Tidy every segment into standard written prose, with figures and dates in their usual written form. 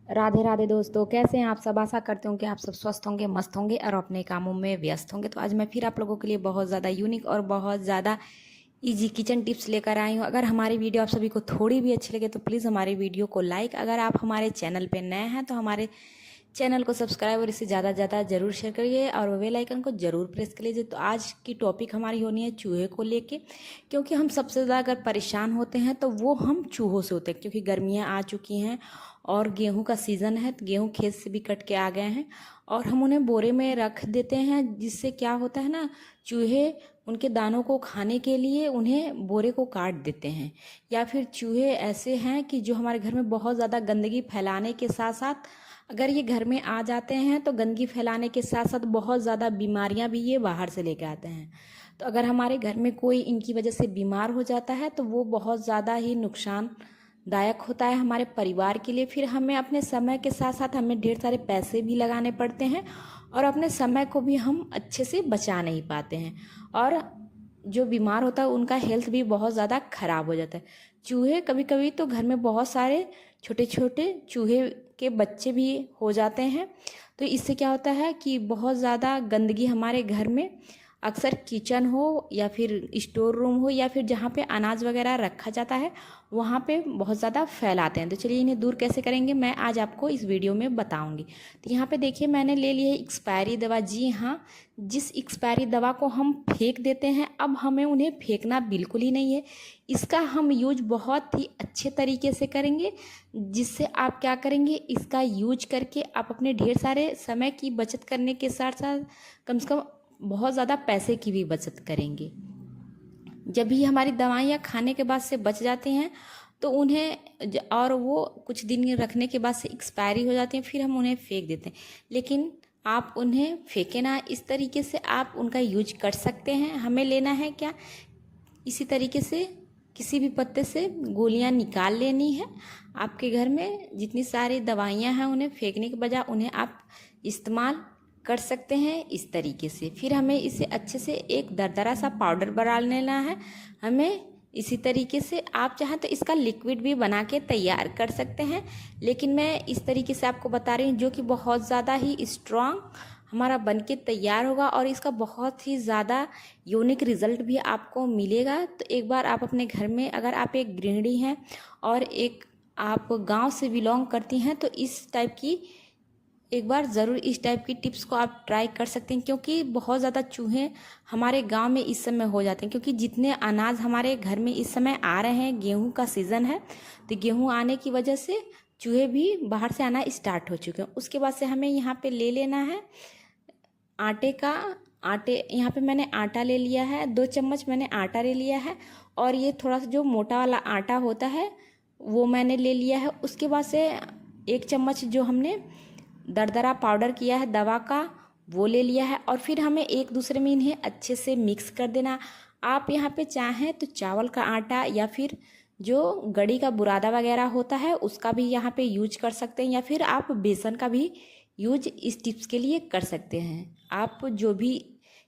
राधे राधे दोस्तों, कैसे हैं आप सब। आशा करते हूँ कि आप सब स्वस्थ होंगे, मस्त होंगे और अपने कामों में व्यस्त होंगे। तो आज मैं फिर आप लोगों के लिए बहुत ज़्यादा यूनिक और बहुत ज़्यादा इजी किचन टिप्स लेकर आई हूँ। अगर हमारी वीडियो आप सभी को थोड़ी भी अच्छी लगे तो प्लीज़ हमारी वीडियो को लाइक, अगर आप हमारे चैनल पर नए हैं तो हमारे चैनल को सब्सक्राइब और इसे ज़्यादा से ज़्यादा ज़रूर शेयर करिए और बेल आइकन को ज़रूर प्रेस कर लीजिए। तो आज की टॉपिक हमारी होनी है चूहे को लेके, क्योंकि हम सबसे ज़्यादा अगर परेशान होते हैं तो वो हम चूहों से होते हैं। क्योंकि गर्मियाँ आ चुकी हैं और गेहूं का सीज़न है, तो गेहूं खेत से भी कट के आ गए हैं और हम उन्हें बोरे में रख देते हैं, जिससे क्या होता है ना, चूहे उनके दानों को खाने के लिए उन्हें बोरे को काट देते हैं। या फिर चूहे ऐसे हैं कि जो हमारे घर में बहुत ज़्यादा गंदगी फैलाने के साथ साथ, अगर ये घर में आ जाते हैं तो गंदगी फैलाने के साथ साथ बहुत ज़्यादा बीमारियां भी ये बाहर से लेके आते हैं। तो अगर हमारे घर में कोई इनकी वजह से बीमार हो जाता है तो वो बहुत ज़्यादा ही नुकसानदायक होता है हमारे परिवार के लिए। फिर हमें अपने समय के साथ साथ हमें ढेर सारे पैसे भी लगाने पड़ते हैं और अपने समय को भी हम अच्छे से बचा नहीं पाते हैं, और जो बीमार होता है उनका हेल्थ भी बहुत ज़्यादा खराब हो जाता है। चूहे कभी कभी तो घर में बहुत सारे छोटे छोटे चूहे के बच्चे भी हो जाते हैं। तो इससे क्या होता है कि बहुत ज़्यादा गंदगी हमारे घर में, अक्सर किचन हो या फिर स्टोर रूम हो या फिर जहाँ पे अनाज वगैरह रखा जाता है, वहाँ पे बहुत ज़्यादा फैलाते हैं। तो चलिए इन्हें दूर कैसे करेंगे मैं आज आपको इस वीडियो में बताऊंगी। तो यहाँ पे देखिए मैंने ले ली है एक्सपायरी दवा। जी हाँ, जिस एक्सपायरी दवा को हम फेंक देते हैं, अब हमें उन्हें फेंकना बिल्कुल ही नहीं है। इसका हम यूज बहुत ही अच्छे तरीके से करेंगे, जिससे आप क्या करेंगे, इसका यूज करके आप अपने ढेर सारे समय की बचत करने के साथ साथ कम से कम बहुत ज़्यादा पैसे की भी बचत करेंगे। जब भी हमारी दवाइयाँ खाने के बाद से बच जाती हैं तो उन्हें और वो कुछ दिन रखने के बाद से एक्सपायरी हो जाती हैं, फिर हम उन्हें फेंक देते हैं। लेकिन आप उन्हें फेंके ना, इस तरीके से आप उनका यूज कर सकते हैं। हमें लेना है क्या, इसी तरीके से किसी भी पत्ते से गोलियां निकाल लेनी है। आपके घर में जितनी सारी दवाइयां हैं उन्हें फेंकने के बजाय उन्हें आप इस्तेमाल कर सकते हैं इस तरीके से। फिर हमें इसे अच्छे से एक दरदरा सा पाउडर बना लेना है। हमें इसी तरीके से आप चाहें तो इसका लिक्विड भी बना के तैयार कर सकते हैं, लेकिन मैं इस तरीके से आपको बता रही हूँ जो कि बहुत ज़्यादा ही स्ट्रांग हमारा बन के तैयार होगा और इसका बहुत ही ज़्यादा यूनिक रिजल्ट भी आपको मिलेगा। तो एक बार आप अपने घर में, अगर आप एक गृहिणी हैं और एक आप गांव से बिलोंग करती हैं, तो इस टाइप की एक बार ज़रूर इस टाइप की टिप्स को आप ट्राई कर सकते हैं। क्योंकि बहुत ज़्यादा चूहे हमारे गांव में इस समय हो जाते हैं, क्योंकि जितने अनाज हमारे घर में इस समय आ रहे हैं, गेहूं का सीज़न है, तो गेहूं आने की वजह से चूहे भी बाहर से आना स्टार्ट हो चुके हैं। उसके बाद से हमें यहाँ पे ले लेना है आटे का। यहाँ पे मैंने आटा ले लिया है, 2 चम्मच मैंने आटा ले लिया है, और ये थोड़ा सा जो मोटा वाला आटा होता है वो मैंने ले लिया है। उसके बाद से 1 चम्मच जो हमने दरदरा पाउडर किया है दवा का, वो ले लिया है, और फिर हमें एक दूसरे में इन्हें अच्छे से मिक्स कर देना। आप यहाँ पे चाहें तो चावल का आटा या फिर जो गड़ी का बुरादा वगैरह होता है उसका भी यहाँ पे यूज कर सकते हैं, या फिर आप बेसन का भी यूज इस टिप्स के लिए कर सकते हैं। आप जो भी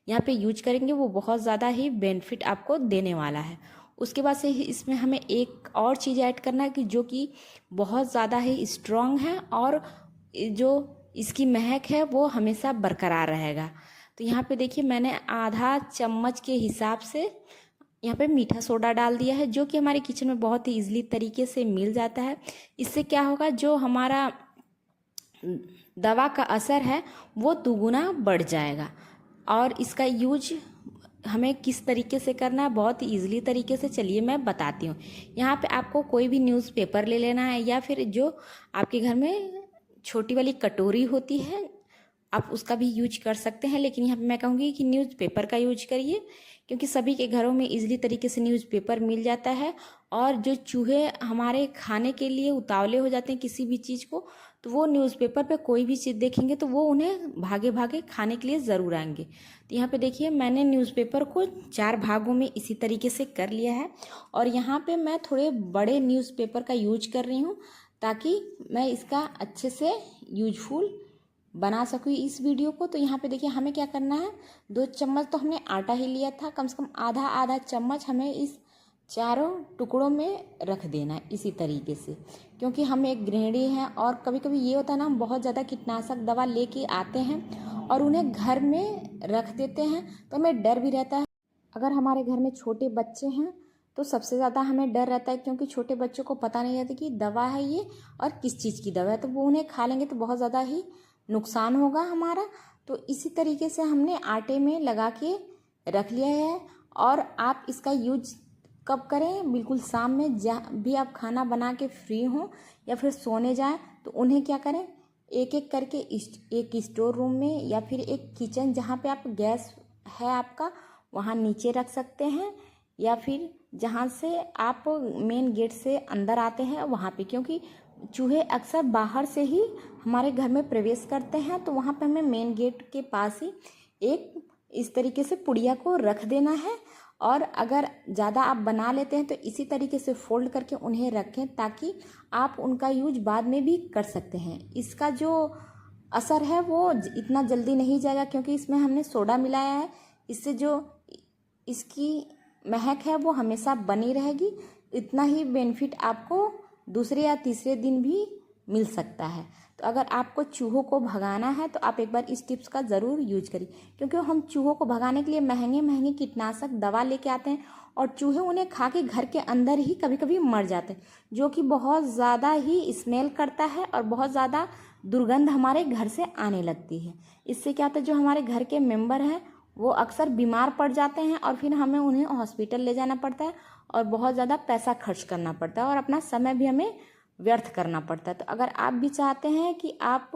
यहाँ पे यूज करेंगे वो बहुत ज़्यादा ही बेनिफिट आपको देने वाला है। उसके बाद से इसमें हमें एक और चीज़ ऐड करना है कि जो कि बहुत ज़्यादा ही स्ट्रॉन्ग है और जो इसकी महक है वो हमेशा बरकरार रहेगा। तो यहाँ पे देखिए मैंने आधा चम्मच के हिसाब से यहाँ पे मीठा सोडा डाल दिया है, जो कि हमारे किचन में बहुत ही ईजिली तरीके से मिल जाता है। इससे क्या होगा, जो हमारा दवा का असर है वो दुगुना बढ़ जाएगा। और इसका यूज हमें किस तरीके से करना है, बहुत ही ईजिली तरीके से, चलिए मैं बताती हूँ। यहाँ पे आपको कोई भी न्यूज़पेपर ले लेना है, या फिर जो आपके घर में छोटी वाली कटोरी होती है आप उसका भी यूज कर सकते हैं, लेकिन यहाँ पे मैं कहूँगी कि न्यूज़पेपर का यूज करिए, क्योंकि सभी के घरों में इजीली तरीके से न्यूज़पेपर मिल जाता है। और जो चूहे हमारे खाने के लिए उतावले हो जाते हैं किसी भी चीज़ को, तो वो न्यूज़पेपर पे कोई भी चीज़ देखेंगे तो वो उन्हें भागे भागे खाने के लिए ज़रूर आएंगे। तो यहाँ पे देखिए मैंने न्यूज़पेपर को 4 भागों में इसी तरीके से कर लिया है, और यहाँ पे मैं थोड़े बड़े न्यूज़पेपर का यूज कर रही हूँ ताकि मैं इसका अच्छे से यूजफुल बना सकूँ इस वीडियो को। तो यहाँ पे देखिए हमें क्या करना है, 2 चम्मच तो हमने आटा ही लिया था, कम से कम आधा आधा चम्मच हमें इस चारों टुकड़ों में रख देना है इसी तरीके से, क्योंकि हम एक गृहिणी हैं और कभी कभी ये होता है ना, हम बहुत ज़्यादा कीटनाशक दवा लेके आते हैं और उन्हें घर में रख देते हैं, तो हमें डर भी रहता है। अगर हमारे घर में छोटे बच्चे हैं तो सबसे ज़्यादा हमें डर रहता है, क्योंकि छोटे बच्चों को पता नहीं रहता कि दवा है ये और किस चीज़ की दवा है, तो वो उन्हें खा लेंगे तो बहुत ज़्यादा ही नुकसान होगा हमारा। तो इसी तरीके से हमने आटे में लगा के रख लिया है। और आप इसका यूज कब करें? बिल्कुल शाम में, जब भी आप खाना बना के फ्री हों या फिर सोने जाएं, तो उन्हें क्या करें, एक एक करके एक स्टोर रूम में या फिर एक किचन जहाँ पे आप गैस है आपका, वहाँ नीचे रख सकते हैं, या फिर जहाँ से आप मेन गेट से अंदर आते हैं वहाँ पे, क्योंकि चूहे अक्सर बाहर से ही हमारे घर में प्रवेश करते हैं, तो वहाँ पे हमें मेन गेट के पास ही एक इस तरीके से पुड़िया को रख देना है। और अगर ज़्यादा आप बना लेते हैं तो इसी तरीके से फोल्ड करके उन्हें रखें, ताकि आप उनका यूज बाद में भी कर सकते हैं। इसका जो असर है वो इतना जल्दी नहीं जाएगा, क्योंकि इसमें हमने सोडा मिलाया है। इससे जो इसकी महक है वो हमेशा बनी रहेगी। इतना ही बेनिफिट आपको दूसरे या तीसरे दिन भी मिल सकता है। तो अगर आपको चूहों को भगाना है तो आप एक बार इस टिप्स का ज़रूर यूज करिए, क्योंकि हम चूहों को भगाने के लिए महंगे महंगे कीटनाशक दवा लेके आते हैं और चूहे उन्हें खा के घर के अंदर ही कभी कभी मर जाते हैं, जो कि बहुत ज़्यादा ही स्मेल करता है और बहुत ज़्यादा दुर्गंध हमारे घर से आने लगती है। इससे क्या होता है, जो हमारे घर के मेंबर हैं वो अक्सर बीमार पड़ जाते हैं और फिर हमें उन्हें हॉस्पिटल ले जाना पड़ता है और बहुत ज़्यादा पैसा खर्च करना पड़ता है और अपना समय भी हमें व्यर्थ करना पड़ता है। तो अगर आप भी चाहते हैं कि आप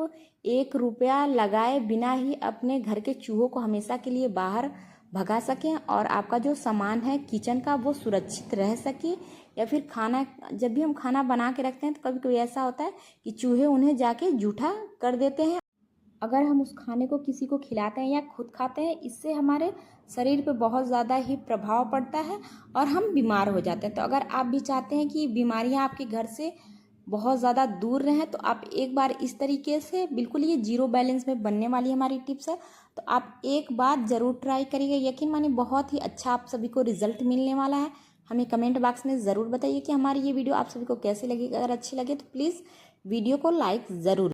1 रुपया लगाए बिना ही अपने घर के चूहों को हमेशा के लिए बाहर भगा सकें और आपका जो सामान है किचन का वो सुरक्षित रह सके, या फिर खाना, जब भी हम खाना बना के रखते हैं तो कभी कभी ऐसा होता है कि चूहे उन्हें जाके जूठा कर देते हैं। अगर हम उस खाने को किसी को खिलाते हैं या खुद खाते हैं, इससे हमारे शरीर पे बहुत ज़्यादा ही प्रभाव पड़ता है और हम बीमार हो जाते हैं। तो अगर आप भी चाहते हैं कि बीमारियां आपके घर से बहुत ज़्यादा दूर रहें, तो आप एक बार इस तरीके से, बिल्कुल ये जीरो बैलेंस में बनने वाली हमारी टिप्स है, तो आप एक बार ज़रूर ट्राई करिएगा। यकीन मानिए बहुत ही अच्छा आप सभी को रिजल्ट मिलने वाला है। हमें कमेंट बॉक्स में ज़रूर बताइए कि हमारी ये वीडियो आप सभी को कैसे लगी। अगर अच्छी लगे तो प्लीज़ वीडियो को लाइक ज़रूर